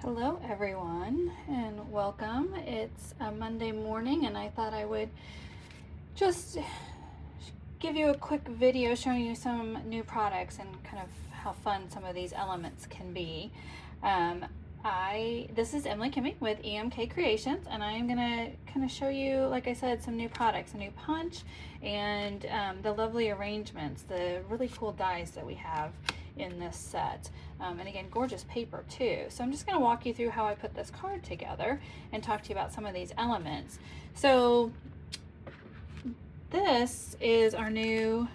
Hello everyone and welcome. It's a Monday morning and I thought I would just give you a quick video showing you some new products and kind of how fun some of these elements can be. This is Emily Kimmy with EMK Creations, and I am going to kind of show you, like I said, some new products, a new punch, and the lovely arrangements, the really cool dies that we have in this set. And again, gorgeous paper too. So I'm just going to walk you through how I put this card together and talk to you about some of these elements. So this is our new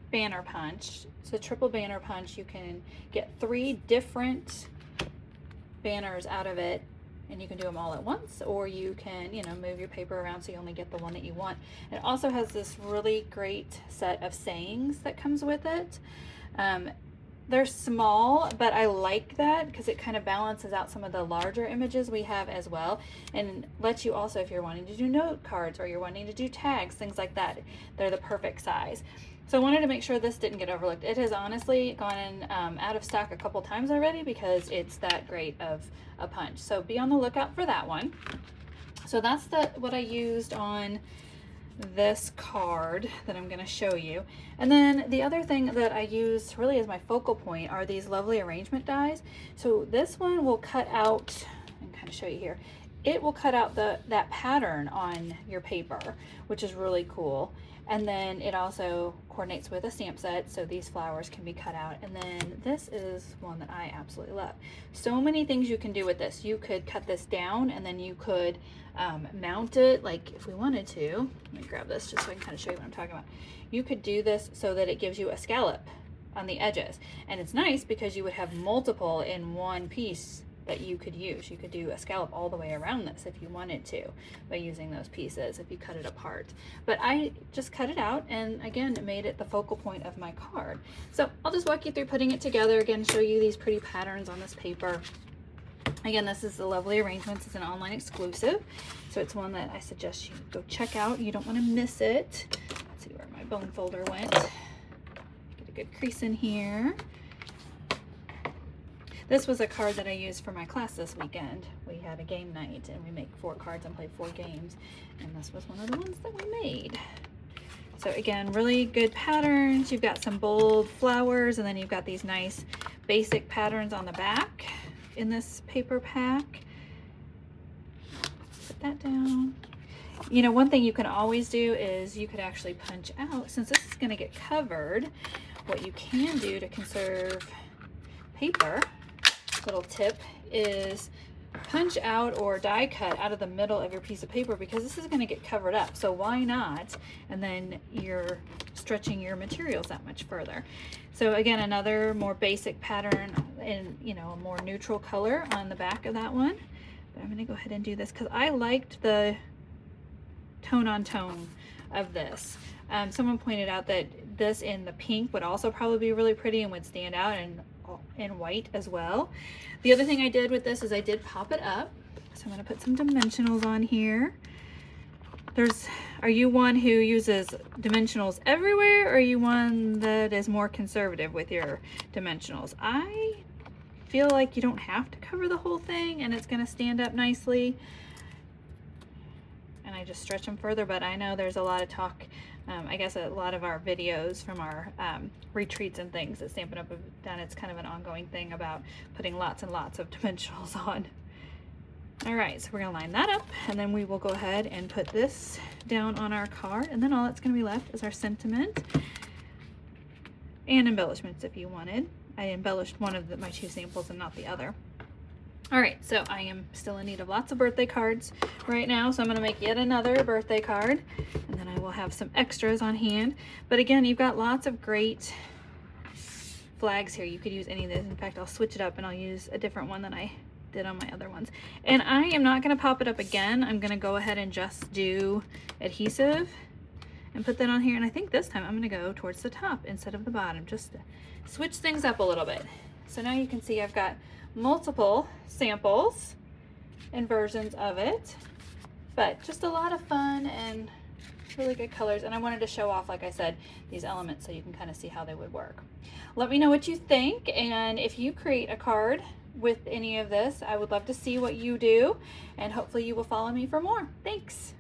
banner punch. It's a triple banner punch. You can get 3 different banners out of it, and you can do them all at once, or you can, move your paper around so you only get the one that you want. It also has this really great set of sayings that comes with it. They're small, but I like that because it kind of balances out some of the larger images we have as well, and lets you also, if you're wanting to do note cards or you're wanting to do tags, things like that, they're the perfect size. So I wanted to make sure this didn't get overlooked. It has honestly gone out of stock a couple times already because it's that great of a punch. So be on the lookout for that one. So that's what I used on this card that I'm going to show you. And then the other thing that I use really as my focal point are these lovely arrangement dies. So this one will cut out, and kind of show you here, it will cut out that pattern on your paper, which is really cool. And then it also coordinates with a stamp set, so these flowers can be cut out. And then this is one that I absolutely love. So many things you can do with this. You could cut this down, and then you could mount it, like if we wanted to. Let me grab this just so I can kind of show you what I'm talking about. You could do this so that it gives you a scallop on the edges. And it's nice because you would have multiple in one piece that you could use. You could do a scallop all the way around this if you wanted to by using those pieces if you cut it apart. But I just cut it out, and again, it made it the focal point of my card. So I'll just walk you through putting it together again, show you these pretty patterns on this paper. Again, this is the Lovely Arrangements. It's an online exclusive, so it's one that I suggest you go check out. You don't want to miss it. Let's see where my bone folder went. Get a good crease in here. This was a card that I used for my class this weekend. We had a game night and we make 4 cards and play 4 games. And this was one of the ones that we made. So again, really good patterns. You've got some bold flowers, and then you've got these nice basic patterns on the back in this paper pack. Put that down. You know, one thing you can always do is you could actually punch out, since this is gonna get covered, what you can do to conserve paper, little tip, is punch out or die cut out of the middle of your piece of paper, because this is going to get covered up, so why not? And then you're stretching your materials that much further. So again, another more basic pattern in, a more neutral color on the back of that one. But I'm going to go ahead and do this because I liked the tone on tone of this. Someone pointed out that this in the pink would also probably be really pretty and would stand out in white as well. The other thing I did with this is I did pop it up. So I'm going to put some dimensionals on here. Are you one who uses dimensionals everywhere, or are you one that is more conservative with your dimensionals? I feel like you don't have to cover the whole thing and it's going to stand up nicely. And I just stretch them further, but I know there's a lot of talk, I guess a lot of our videos from our retreats and things that Stampin' Up! Have done, it's kind of an ongoing thing about putting lots and lots of dimensionals on. All right, so we're gonna line that up, and then we will go ahead and put this down on our card, and then all that's gonna be left is our sentiment and embellishments if you wanted. I embellished one of my 2 samples and not the other. All right, so I am still in need of lots of birthday cards right now, so I'm gonna make yet another birthday card, and then I will have some extras on hand. But again, you've got lots of great flags here. You could use any of this. In fact, I'll switch it up and I'll use a different one than I did on my other ones. And I am not gonna pop it up again. I'm gonna go ahead and just do adhesive and put that on here. And I think this time I'm gonna go towards the top instead of the bottom, just to switch things up a little bit. So now you can see I've got multiple samples and versions of it, but just a lot of fun and really good colors. And I wanted to show off, like I said, these elements so you can kind of see how they would work. Let me know what you think, and if you create a card with any of this. I would love to see what you do, and hopefully you will follow me for more. Thanks.